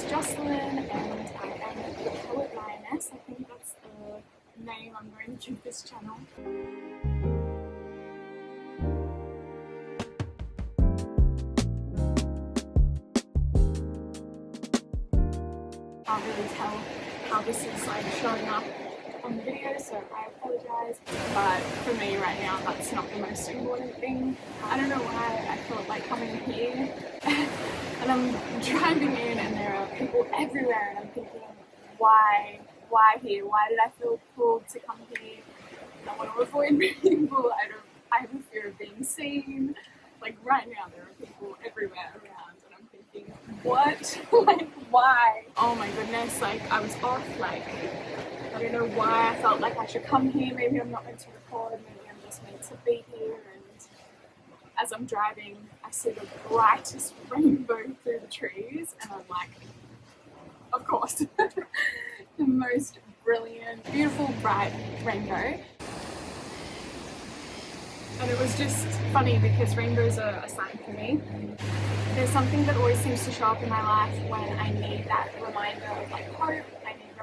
Jocelyn, and I am the poet Lioness. I think that's the name I'm going to give this channel. Can't really tell how this is like showing up on the video, so I apologise. But for me right now, that's not the most important thing. I don't know why I felt like coming here and I'm driving in and there are people everywhere and I'm thinking, why here? Why did I feel pulled to come here? I want to avoid people. I have a fear of being seen. Like right now there are people everywhere around and I'm thinking, what? Like why? Oh my goodness, like I was off, like I don't know why I felt like I should come here. Maybe I'm not meant to record, maybe I'm just meant to be here. And as I'm driving, I see the brightest rainbow through the trees and I'm like, of course, the most brilliant, beautiful, bright rainbow. And it was just funny because rainbows are a sign for me. There's something that always seems to show up in my life when I need that reminder of like hope. I need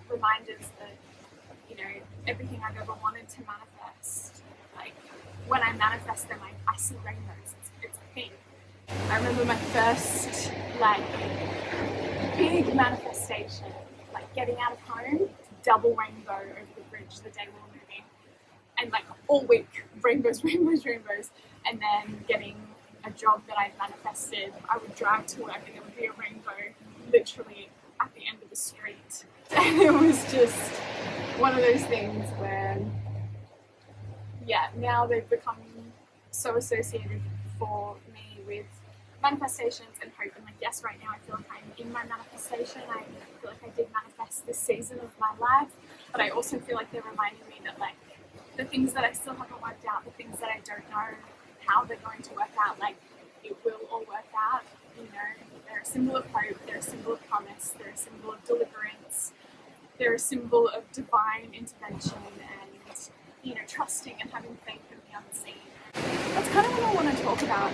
reminders that, you know, everything I've ever wanted to manifest, like when I manifest them, I see rainbows. It's a thing. I remember my first like big manifestation, like getting out of home, double rainbow over the bridge the day we were moving, and like all week rainbows, and then getting a job that I'd manifested. I would drive to work and there would be a rainbow literally at the end of the street. And it was just one of those things where, yeah, now they've become so associated for me with manifestations and hope. And like, yes, right now I feel like I'm in my manifestation. I feel like I did manifest this season of my life, but I also feel like they're reminding me that like the things that I still haven't worked out, the things that I don't know how they're going to work out, like it will all work out. You know, they're a symbol of hope, they're a symbol of promise, they're a symbol of deliverance, they're a symbol of divine intervention and, you know, trusting and having faith in the unseen. That's kind of what I want to talk about.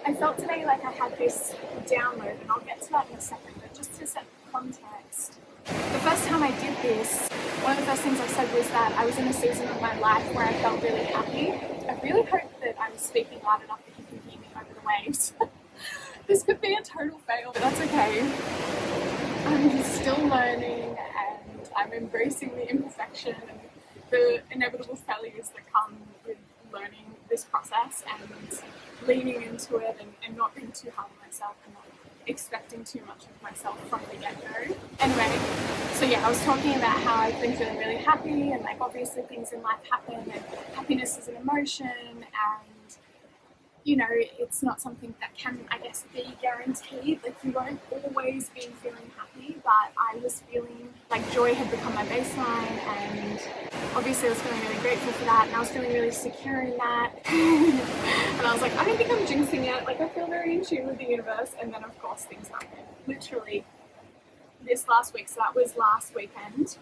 I felt today like I had this download, and I'll get to that in a second, but just to set the context. The first time I did this, one of the first things I said was that I was in a season of my life where I felt really happy. I really hope that I'm speaking loud enough that you can hear me over the waves. This could be a total fail, but that's okay. I'm still learning and I'm embracing the imperfection and the inevitable failures that come with learning this process and leaning into it and not being too hard on myself and not expecting too much of myself from the get-go. Anyway, so yeah, I was talking about how I've been feeling really happy and like obviously things in life happen and happiness is an emotion and, you know, it's not something that can, I guess, be guaranteed. Like you won't always be feeling happy, but I was feeling like joy had become my baseline and obviously I was feeling really grateful for that and I was feeling really secure in that. And I was like, I don't think I'm jinxing it. Like I feel very in tune with the universe. And then of course things happened. Literally this last week, so that was last weekend.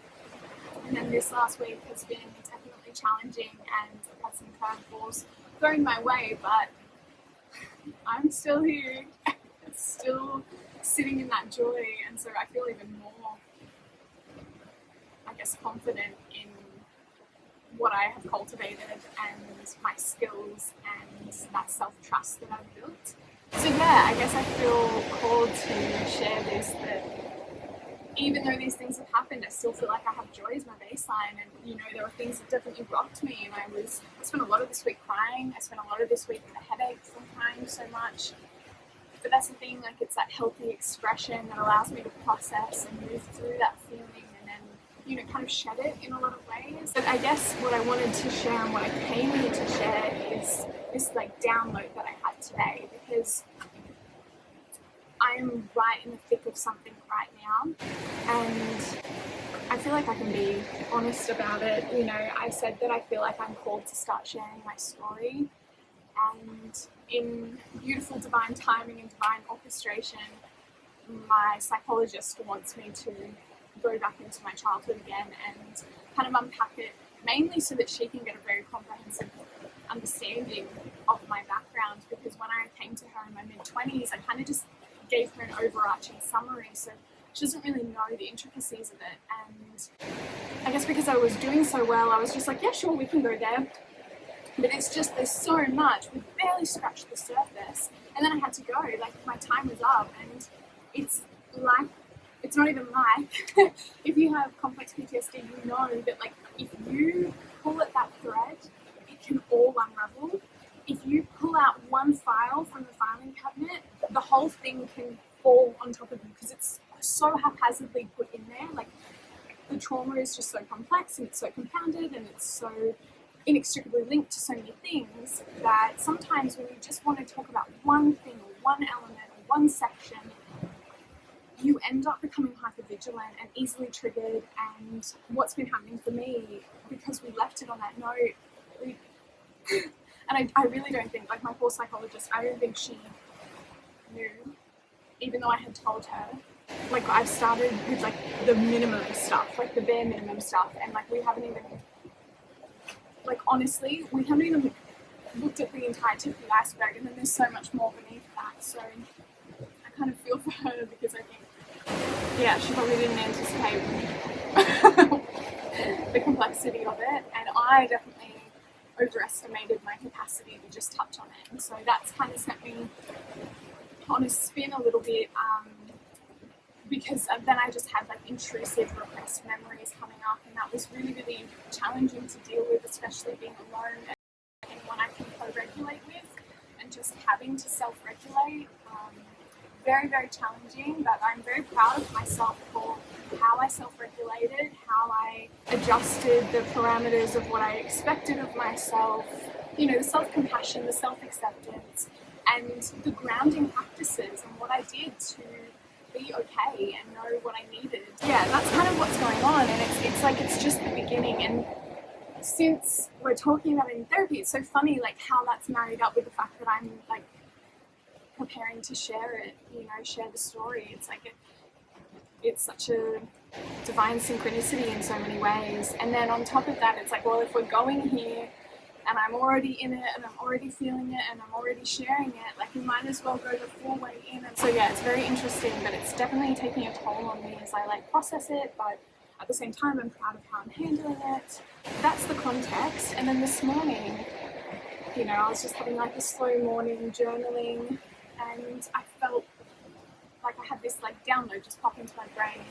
And then this last week has been definitely challenging and I've had some curveballs thrown my way, but I'm still here, still sitting in that joy, and so I feel even more, I guess, confident in what I have cultivated and my skills and that self-trust that I've built. So yeah, I guess I feel called to share this, that even though these things have happened, I still feel like I have joy as my baseline, and you know, there were things that definitely rocked me, and I spent a lot of this week crying. I spent a lot of this week with a headache from crying so much. But that's the thing, like it's that healthy expression that allows me to process and move through that feeling and then, you know, kind of shed it in a lot of ways. But I guess what I wanted to share and what I came here to share is this like download that I had today, because I'm right in the thick of something right now and I feel like I can be honest about it. You know, I said that I feel like I'm called to start sharing my story, and in beautiful divine timing and divine orchestration, my psychologist wants me to go back into my childhood again and kind of unpack it, mainly so that she can get a very comprehensive understanding of my background, because when I came to her in my mid-20s, I kind of just gave her an overarching summary, so she doesn't really know the intricacies of it. And I guess because I was doing so well, I was just like, yeah, sure, we can go there. But it's just, there's so much, we barely scratched the surface. And then I had to go, like my time was up, and it's like, it's not even like, if you have complex PTSD, you know that like, if you pull at that thread, it can all unravel. If you pull out one file from the filing cabinet, the whole thing can fall on top of you because it's so haphazardly put in there. Like, the trauma is just so complex and it's so compounded and it's so inextricably linked to so many things that sometimes when you just want to talk about one thing or one element or one section, you end up becoming hypervigilant and easily triggered. And what's been happening for me, because we left it on that note, and I really don't think, like my poor psychologist, I don't think she knew, even though I had told her. Like, I've started with like the minimum stuff, like the bare minimum stuff, and like we haven't even, like honestly, we haven't even looked at the entire tip of the iceberg, and then there's so much more beneath that. So I kind of feel for her because I think, yeah, she probably didn't anticipate the complexity of it, and I definitely overestimated my capacity to just touch on it. And so that's kind of set me on a spin a little bit, because then I just had like intrusive repressed memories coming up, and that was really, really challenging to deal with, especially being alone and anyone I can co-regulate with, and just having to self-regulate. Very, very challenging, but I'm very proud of myself for how I self-regulated, how I adjusted the parameters of what I expected of myself, you know, the self-compassion, the self-acceptance, and the grounding practices, and what I did to be okay and know what I needed. Yeah, that's kind of what's going on, and it's like it's just the beginning. And since we're talking about it in therapy, it's so funny like how that's married up with the fact that I'm like preparing to share it, you know, share the story. It's like it's such a divine synchronicity in so many ways. And then on top of that, it's like, well, if we're going here and I'm already in it and I'm already feeling it and I'm already sharing it, like we might as well go the full way in. And so yeah, it's very interesting, but it's definitely taking a toll on me as I like process it, but at the same time I'm proud of how I'm handling it. That's the context. And then this morning, you know, I was just having like a slow morning journaling, and I felt like I had this like download just pop into my brain,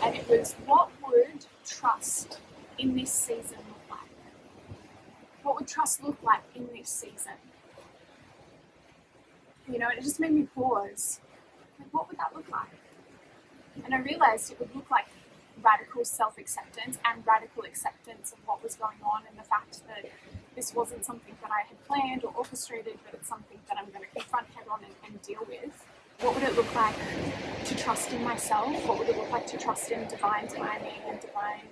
and it was, what would trust in this season look like? What would trust look like in this season? You know, and it just made me pause. Like, what would that look like? And I realized it would look like radical self-acceptance and radical acceptance of what was going on, and the fact that this wasn't something that I had planned or orchestrated, but it's something that I'm going to confront head on and deal with. What would it look like to trust in myself? What would it look like to trust in divine timing and divine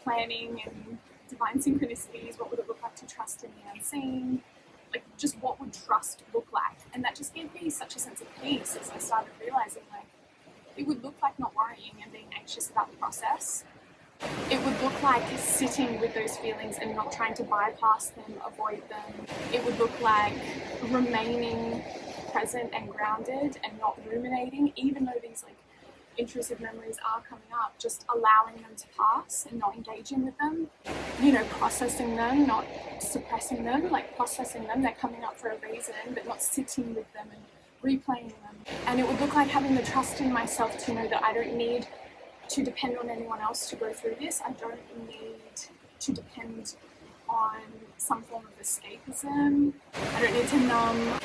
planning and divine synchronicities? What would it look like to trust in the unseen? Like, just what would trust look like? And that just gave me such a sense of peace as I started realizing, like, it would look like not worrying and being anxious about the process. It would look like sitting with those feelings and not trying to bypass them, avoid them. It would look like remaining present and grounded and not ruminating, even though these like intrusive memories are coming up, just allowing them to pass and not engaging with them, you know, processing them, not suppressing them, like processing them, they're coming up for a reason, but not sitting with them and replaying them. And it would look like having the trust in myself to know that I don't need to depend on anyone else to go through this. I don't need to depend on some form of escapism. I don't need to numb.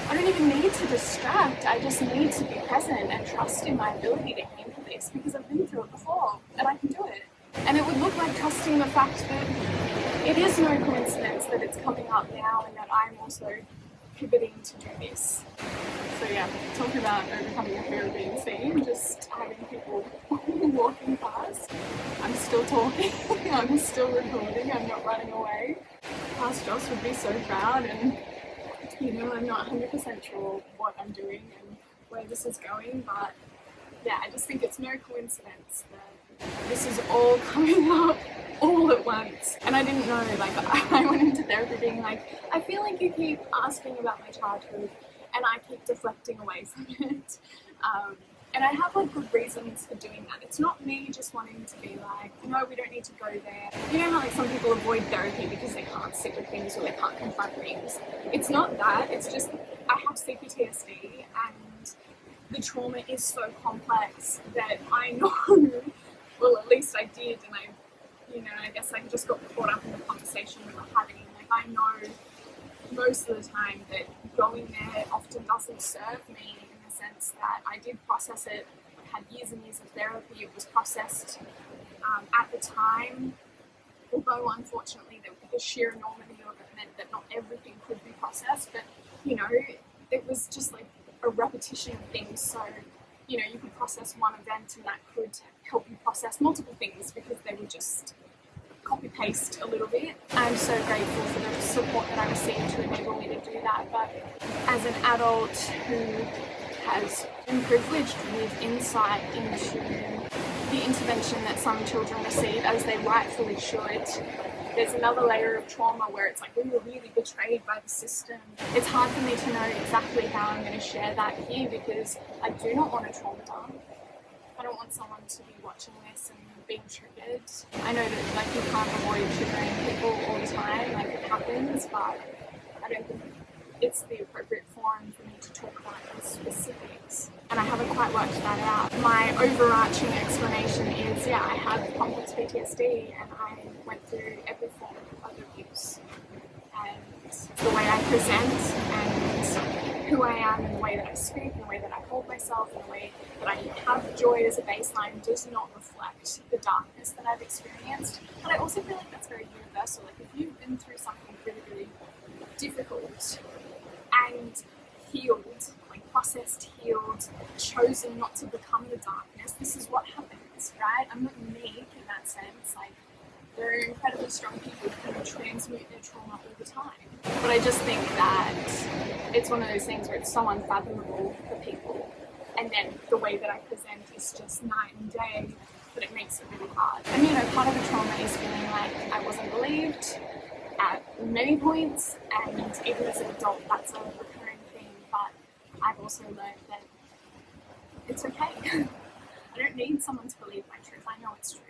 I don't even need to distract. I just need to be present and trust in my ability to handle this, because I've been through it before and I can do it. And it would look like trusting the fact that it is no coincidence that it's coming up now and that I'm also pivoting to do this. So yeah, talking about overcoming a fear of being seen, just having people walking past. I'm still talking, I'm still recording, I'm not running away. Past Joss would be so proud, and you know, I'm not 100% sure what I'm doing and where this is going, but yeah, I just think it's no coincidence that this is all coming up all at once. And I didn't know, like, I went into therapy being like, I feel like you keep asking about my childhood and I keep deflecting away from it. And I have like good reasons for doing that. It's not me just wanting to be like, no, we don't need to go there. You know how like some people avoid therapy because they can't sit with things or they can't confront things. It's not that, it's just I have CPTSD and the trauma is so complex that I know, well at least I did, and I guess I just got caught up in the conversation we were having. Like I know most of the time that going there often doesn't serve me, in the sense that I did process it. I had years and years of therapy. It was processed at the time, although unfortunately the sheer enormity of it meant that not everything could be processed, but it was just like a repetition of things. So you could process one event and that could help you process multiple things because they were just copy-paste a little bit. I'm so grateful for the support that I received to enable me to do that, but as an adult who has been privileged with insight into the intervention that some children receive, as they rightfully should, there's another layer of trauma where it's like we were really betrayed by the system. It's hard for me to know exactly how I'm going to share that here because I do not want to trauma dump. I don't want someone to be watching this and being triggered. I know that like you can't avoid triggering people all the time, like it happens, but I don't think it's the appropriate forum for me to talk about those specifics. And I haven't quite worked that out. My overarching explanation is, I have complex PTSD and I went through every form of abuse. And the way I present and who I am and the way that I speak and the way that I hold myself and the way that I have joy as a baseline does not reflect the darkness that I've experienced. But I also feel like that's very universal. Like if you've been through something really, really difficult and healed, like processed, healed, chosen not to become the darkness, this is what happens, right? I'm not unique in that sense. Like there are incredibly strong people who can transmute their trauma all the time. But I just think that it's one of those things where it's so unfathomable for people. And then the way that I present is just night and day, but it makes it really hard. And part of the trauma is feeling like I wasn't believed at many points, and even as an adult that's a recurring thing, but I've also learned that it's okay. I don't need someone to believe my truth. I know it's true.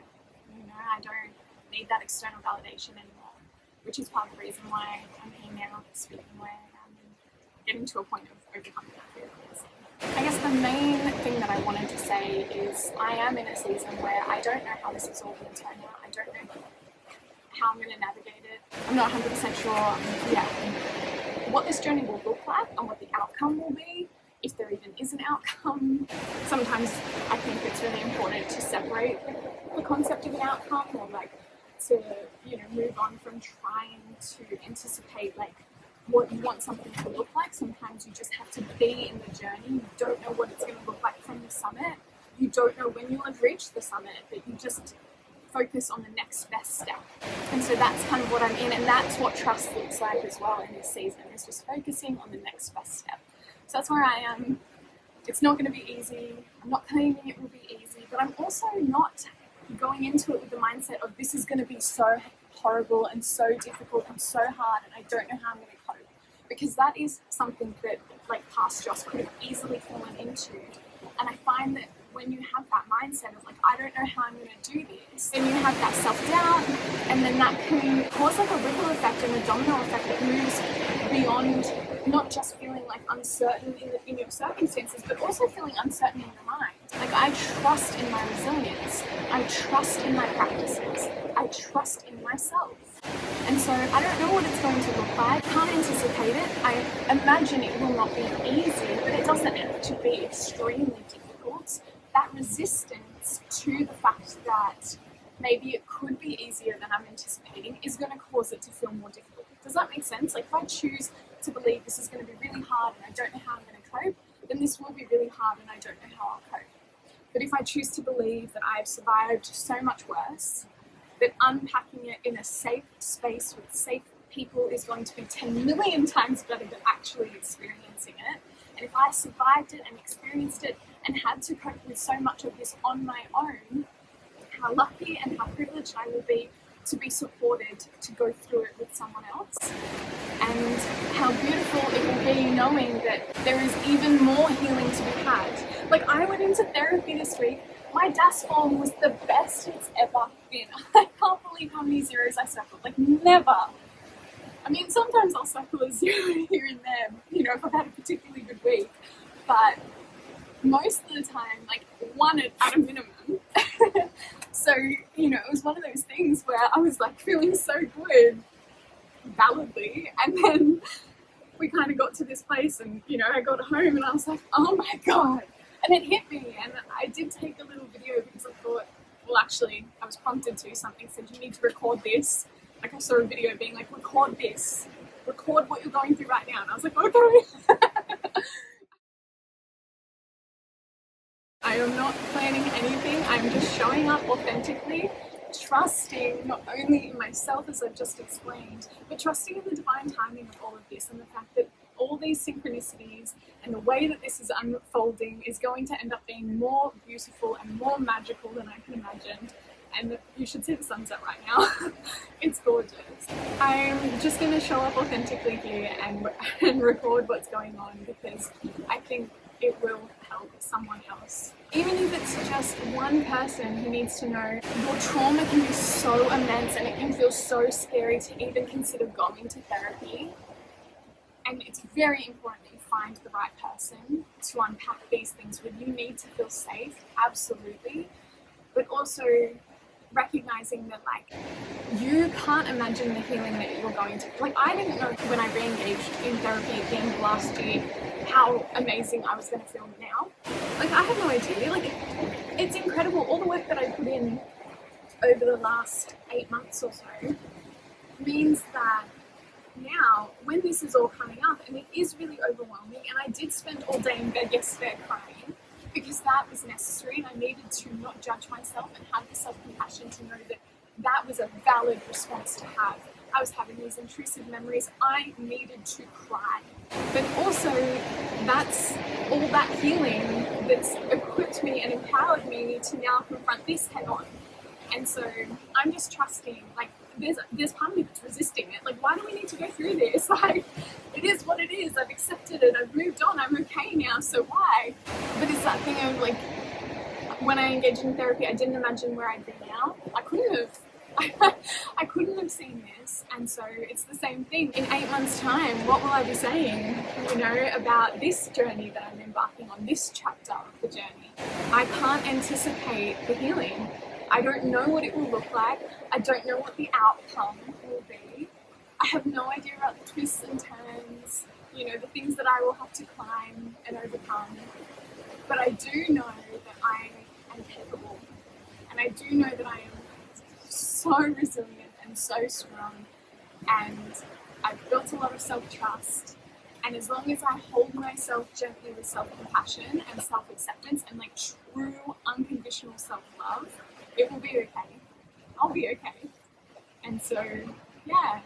I don't need that external validation anymore, which is part of the reason why I'm here now, speaking where I am and getting to a point of overcoming that fear. I guess the main thing that I wanted to say is I am in a season where I don't know how this is all going to turn out. I don't know how I'm going to navigate it. I'm not 100% sure what this journey will look like and what the outcome will be, if there even is an outcome. Sometimes I think it's really important to separate the concept of an outcome, or like to move on from trying to anticipate like what you want something to look like. Sometimes you just have to be in the journey. You don't know what it's going to look like from the summit. You don't know when you'll have reached the summit, but you just focus on the next best step. And so that's kind of what I'm in, and that's what trust looks like as well in this season, is just focusing on the next best step. So that's where I am. It's not going to be easy. I'm not claiming it will be easy, but I'm also not going into it with the mindset of this is going to be so horrible and so difficult and so hard and I don't know how I'm going to cope. Because that is something that like past Joss could have easily fallen into. And I find that when you have that mindset of like, I don't know how I'm going to do this, then you have that self-doubt, and then that can cause like a ripple effect and a domino effect that moves beyond not just feeling like uncertain in your circumstances, but also feeling uncertain in your mind. Like I trust in my resilience, I trust in my practices, I trust in myself. And so I don't know what it's going to look like, can't anticipate it. I imagine it will not be easy, but it doesn't have to be extremely difficult. That resistance to the fact that maybe it could be easier than I'm anticipating is going to cause it to feel more difficult. Does that make sense? Like if I choose to believe this is going to be really hard and I don't know how I'm going to cope, then this will be really hard and I don't know how I'll cope. But if I choose to believe that I've survived so much worse, that unpacking it in a safe space with safe people is going to be 10 million times better than actually experiencing it. And if I survived it and experienced it and had to cope with so much of this on my own, how lucky and how privileged I will be to be supported to go through it with someone else, and how beautiful it will be knowing that there is even more healing to be had. Like, I went into therapy this week. My DAS form was the best it's ever been. I can't believe how many zeros I circled. Like, never. I mean, sometimes I'll circle a zero here and there, you know, if I've had a particularly good week, but most of the time, like, one at a minimum. So, you know, it was one of those things where I was like feeling so good, validly, and then we kind of got to this place and, you know, I got home and I was like, oh my God. And it hit me, and I did take a little video because I thought, well, actually, I was prompted to. Something said, you need to record this. Like, I saw a video being like, record this. Record what you're going through right now. And I was like, okay. I am not planning anything. I'm just showing up authentically, trusting not only in myself, as I've just explained, but trusting in the divine timing of all of this, and the fact that all these synchronicities and the way that this is unfolding is going to end up being more beautiful and more magical than I can imagine. And you should see the sunset right now. It's gorgeous. I'm just going to show up authentically here and record what's going on, because I think it will help someone else. Even if it's just one person who needs to know, your trauma can be so immense and it can feel so scary to even consider going to therapy. And it's very important that you find the right person to unpack these things with. You need to feel safe, absolutely. But also recognizing that, like, you can't imagine the healing that you're going to. Like, I didn't know when I re-engaged in therapy at the end of last year how amazing I was going to feel now. Like, I had no idea. Like, it's incredible. All the work that I put in over the last 8 months or so means that now, when this is all coming up, and it is really overwhelming, and I did spend all day in bed yesterday crying, because that was necessary, and I needed to not judge myself and have the self-compassion to know that that was a valid response to have. I was having these intrusive memories. I needed to cry. But also, that's all that healing that's equipped me and empowered me to now confront this head on. And so I'm just trusting, like, there's part of me that's resisting it. Like, why do we need to go through this? Like, it is what it is. I've accepted it. I've moved on. I'm okay now. So why? But it's that thing of, like, when I engaged in therapy, I didn't imagine where I'd be now. I couldn't have seen this. And so it's the same thing. In 8 months' time, what will I be saying, you know, about this journey that I'm embarking on, this chapter of the journey? I can't anticipate the healing. I don't know what it will look like. I don't know what the outcome will be. I have no idea about the twists and turns, you know, the things that I will have to climb and overcome. But I do know that I am capable. And I do know that I am so resilient and so strong. And I've built a lot of self-trust. And as long as I hold myself gently with self-compassion and self-acceptance and, like, true unconditional self-love, it will be okay. I'll be okay. And so, yeah,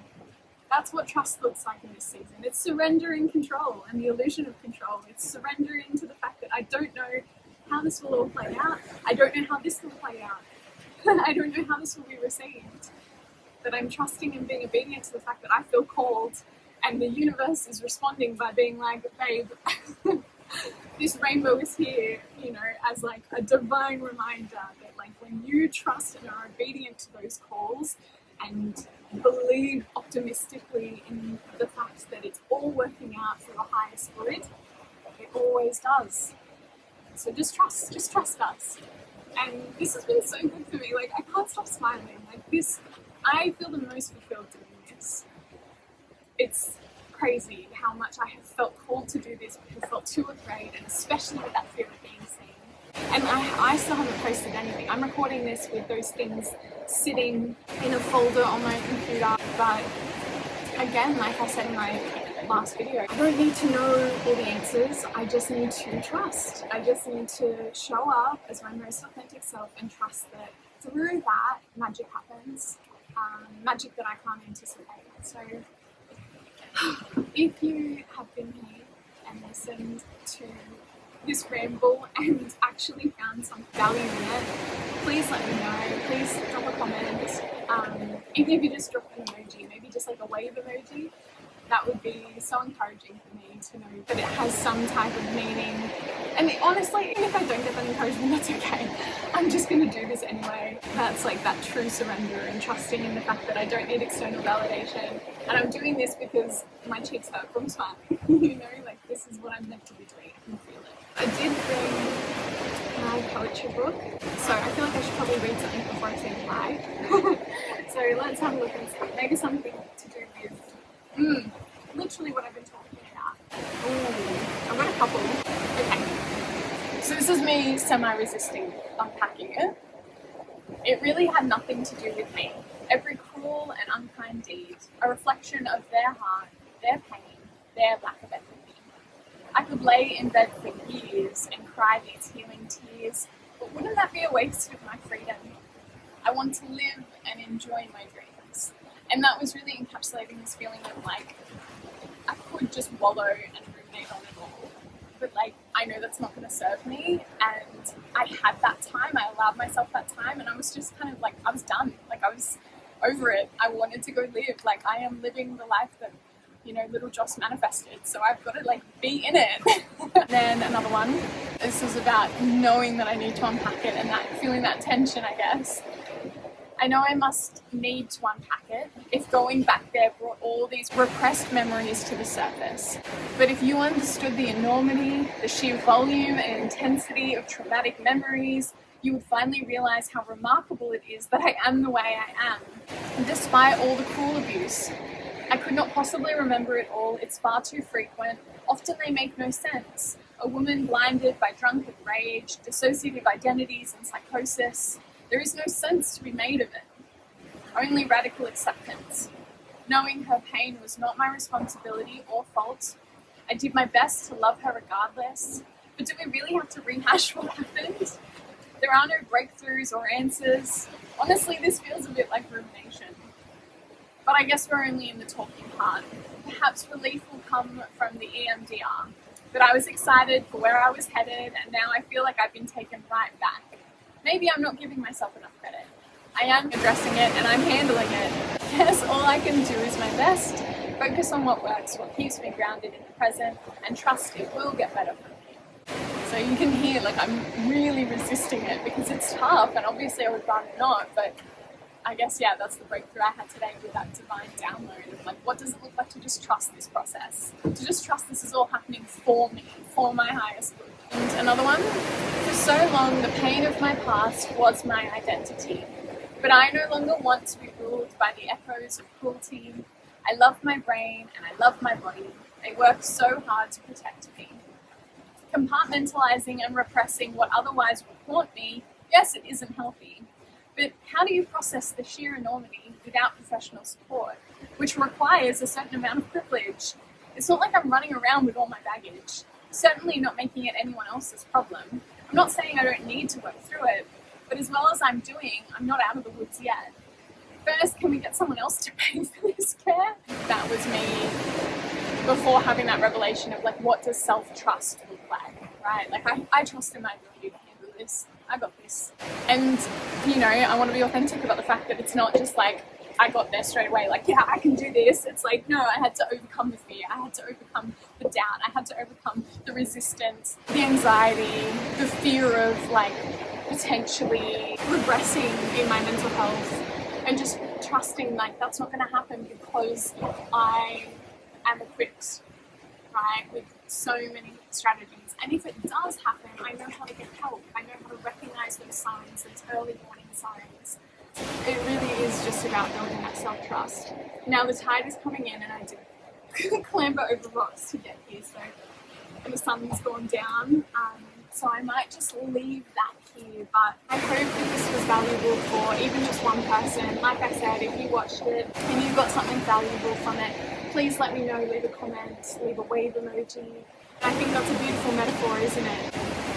that's what trust looks like in this season. It's surrendering control and the illusion of control. It's surrendering to the fact that I don't know how this will all play out. I don't know how this will play out. I don't know how this will be received. But I'm trusting and being obedient to the fact that I feel called, and the universe is responding by being like, babe, this rainbow is here, you know, as like a divine reminder that, like, when you trust and are obedient to those calls and believe optimistically in the fact that it's all working out for your highest good, it always does. So just trust us. And this has been so good for me. Like, I can't stop smiling. Like, this, I feel the most fulfilled doing this. It's crazy how much I have felt called to do this, but have felt too afraid, and especially with that fear of being seen. And I still haven't posted anything. I'm recording this with those things sitting in a folder on my computer, but again, like I said in my last video, I don't need to know all the answers. I just need to trust. I just need to show up as my most authentic self and trust that through that, magic happens. Magic that I can't anticipate. So if you have been here and listened to this ramble and actually found some value in it, please let me know. Please drop a comment. Even if you just drop an emoji, maybe just like a wave emoji, that would be so encouraging for me to know that it has some type of meaning. And honestly, even if I don't get that encouragement, that's okay. I'm just going to do this anyway. That's like that true surrender and trusting in the fact that I don't need external validation. And I'm doing this because my cheeks hurt from sweat. You know, like this is what I'm meant to be doing. I can feel it. I did bring my poetry book, so I feel like I should probably read something before I say goodbye. So let's have a look and see. Maybe something to do with literally what I've been talking about. Ooh, I've got a couple. Okay, so this is me semi-resisting unpacking it. It really had nothing to do with me. Every cruel and unkind deed, a reflection of their heart, their pain, their lack of empathy. I could lay in bed for years and cry these healing tears, but wouldn't that be a waste of my freedom? I want to live and enjoy my dreams. And that was really encapsulating this feeling of like, I could just wallow and ruminate on it all, but like, I know that's not going to serve me. And I had that time, I allowed myself that time, and I was just kind of like, I was done. Like, I was over it. I wanted to go live. Like, I am living the life that, you know, little Joss manifested. So I've got to like be in it. Then another one. This is about knowing that I need to unpack it and that feeling that tension, I guess. I know I must need to unpack it if going back there brought all these repressed memories to the surface. But if you understood the enormity, the sheer volume and intensity of traumatic memories, you would finally realize how remarkable it is that I am the way I am. And despite all the cruel abuse, I could not possibly remember it all. It's far too frequent. Often they make no sense. A woman blinded by drunken rage, dissociative identities and psychosis. There is no sense to be made of it. Only radical acceptance. Knowing her pain was not my responsibility or fault. I did my best to love her regardless. But do we really have to rehash what happened? There are no breakthroughs or answers. Honestly, this feels a bit like rumination. But I guess we're only in the talking part. Perhaps relief will come from the EMDR. But I was excited for where I was headed, and now I feel like I've been taken right back. Maybe I'm not giving myself enough credit. I am addressing it and I'm handling it. Guess all I can do is my best, focus on what works, what keeps me grounded in the present, and trust it will get better for me. So you can hear like I'm really resisting it because it's tough, and obviously I would rather not, but I guess, yeah, that's the breakthrough I had today with that divine download of like, what does it look like to just trust this process? To just trust this is all happening for me, for my highest good. And another one, for so long the pain of my past was my identity, but I no longer want to be ruled by the echoes of cruelty. I love my brain and I love my body. They work so hard to protect me. Compartmentalizing and repressing what otherwise would haunt me, yes, it isn't healthy. But how do you process the sheer enormity without professional support, which requires a certain amount of privilege? It's not like I'm running around with all my baggage, certainly not making it anyone else's problem. I'm not saying I don't need to work through it, but as well as I'm doing, I'm not out of the woods yet. First, can we get someone else to pay for this care? That was me before having that revelation of like, what does self-trust look like, right? Like I trust in my ability to handle this. I got this. And, you know, I want to be authentic about the fact that it's not just like, I got there straight away, like, yeah, I can do this. It's like, no, I had to overcome the fear. I had to overcome the doubt. I had to overcome the resistance, the anxiety, the fear of like potentially regressing in my mental health, and just trusting like that's not going to happen because I am equipped, right, with so many strategies. And if it does happen, I know how to get help. I know how to recognize those signs, those early warning signs. It really is just about building that self-trust. Now the tide is coming in and I did clamber over rocks to get here, so the sun's gone down, so I might just leave that here, but I hope that this was valuable for even just one person. Like I said, if you watched it and you got something valuable from it, please let me know, leave a comment, leave a wave emoji. I think that's a beautiful metaphor, isn't it?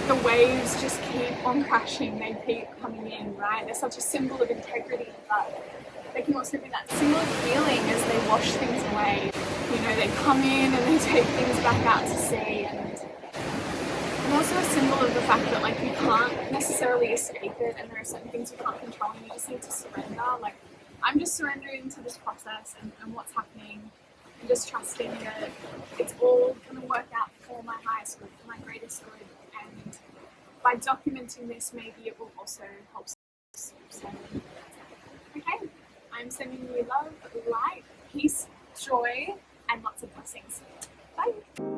The waves just keep on crashing, they keep coming in, right? They're such a symbol of integrity, but they can also be that symbol of healing as they wash things away. You know, they come in and they take things back out to sea, and also a symbol of the fact that like you can't necessarily escape it, and there are certain things you can't control, and you just need to surrender. Like, I'm just surrendering to this process and what's happening, and just trusting that it's all going to work out for my highest good, for my greatest good. And by documenting this, maybe it will also help. So, okay, I'm sending you love, light, peace, joy, and lots of blessings. Bye.